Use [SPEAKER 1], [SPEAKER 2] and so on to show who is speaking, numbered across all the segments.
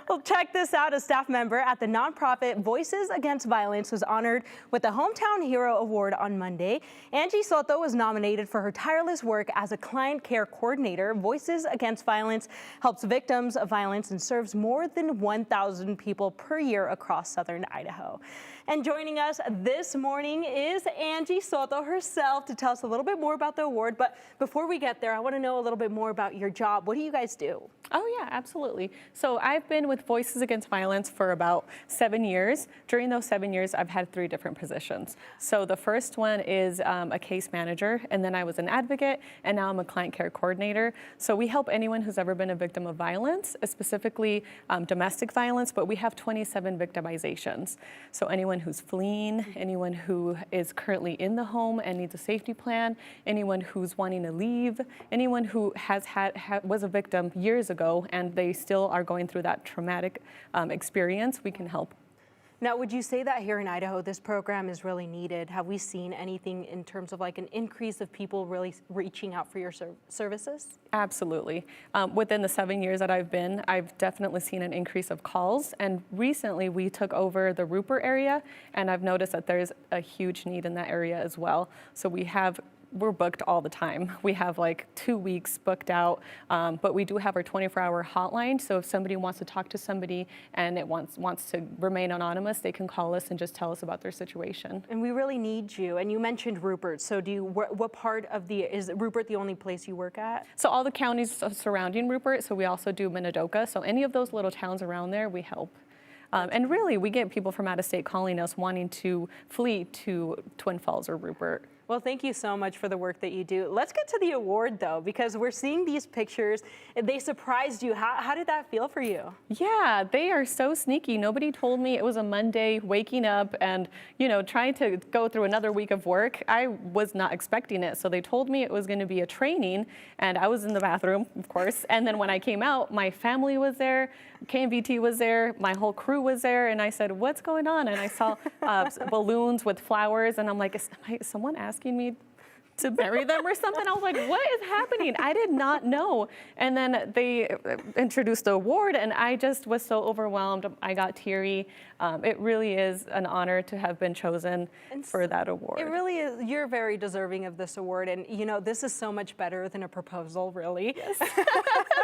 [SPEAKER 1] Well, check this out. A staff member at the nonprofit Voices Against Violence was honored with the Hometown Hero Award on Monday. Angie Soto was nominated for her tireless work as a client care coordinator. Voices Against Violence helps victims of violence and serves more than 1,000 people per year across southern Idaho. And joining us this morning is Angie Soto herself to tell us a little bit more about the award. But before we get there, I want to know a little bit more about your job. What do you guys do?
[SPEAKER 2] Oh yeah, absolutely. So I've been with Voices Against Violence for about 7 years. During those 7 years, I've had 3 different positions. So the first one is a case manager, and then I was an advocate, and now I'm a client care coordinator. So we help anyone who's ever been a victim of violence, specifically domestic violence, but we have 27 victimizations. So anyone who's fleeing, anyone who is currently in the home and needs a safety plan, anyone who's wanting to leave, anyone who was a victim years ago and they still are going through that traumatic experience, we can help.
[SPEAKER 1] Now, would you say that here in Idaho, this program is really needed? Have we seen anything in terms of like an increase of people really reaching out for your services?
[SPEAKER 2] Absolutely. Within the 7 years that I've been, I've definitely seen an increase of calls. And recently we took over the Rupert area, and I've noticed that there's a huge need in that area as well. So we're booked all the time. We have like 2 weeks booked out, but we do have our 24-hour hotline. So if somebody wants to talk to somebody and it wants to remain anonymous, they can call us and just tell us about their situation.
[SPEAKER 1] And we really need you. And you mentioned Rupert. So what part of is Rupert the only place you work at?
[SPEAKER 2] So all the counties surrounding Rupert. So we also do Minidoka. So any of those little towns around there, we help. And really, we get people from out of state calling us wanting to flee to Twin Falls or Rupert.
[SPEAKER 1] Well, thank you so much for the work that you do. Let's get to the award, though, because we're seeing these pictures. They surprised you. How did that feel for you?
[SPEAKER 2] Yeah, they are so sneaky. Nobody told me it was a Monday, waking up and, trying to go through another week of work. I was not expecting it. So they told me it was going to be a training, and I was in the bathroom, of course. And then when I came out, my family was there, KMVT was there, my whole crew was there, and I said, "What's going on?" And I saw balloons with flowers, and I'm like, "Is someone asking me to bury them or something?" I was like, "What is happening?" I did not know. And then they introduced the award, and I just was so overwhelmed. I got teary. It really is an honor to have been chosen for that award.
[SPEAKER 1] It really is. You're very deserving of this award, and this is so much better than a proposal, really.
[SPEAKER 2] Yes,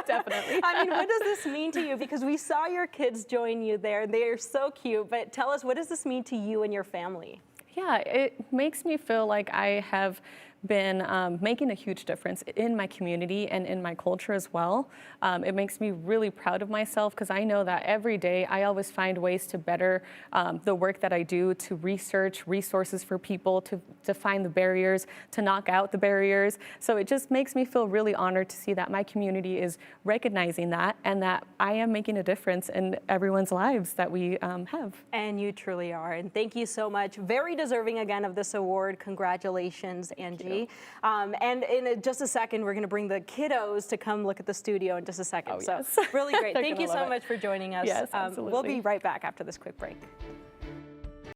[SPEAKER 2] definitely.
[SPEAKER 1] I mean, what does this mean to you? Because we saw your kids join you there. They are so cute, but tell us, what does this mean to you and your family?
[SPEAKER 2] Yeah, it makes me feel like I have been making a huge difference in my community and in my culture as well. It makes me really proud of myself because I know that every day I always find ways to better the work that I do, to research resources for people, to find the barriers, to knock out the barriers. So it just makes me feel really honored to see that my community is recognizing that and that I am making a difference in everyone's lives that we have.
[SPEAKER 1] And you truly are. And thank you so much. Very deserving again of this award. Congratulations, Angie. And in just a second, we're going to bring the kiddos to come look at the studio in just a second.
[SPEAKER 2] Oh, yes.
[SPEAKER 1] So really great. Thank you so much for joining us.
[SPEAKER 2] Yes, absolutely.
[SPEAKER 1] We'll be right back after this quick break.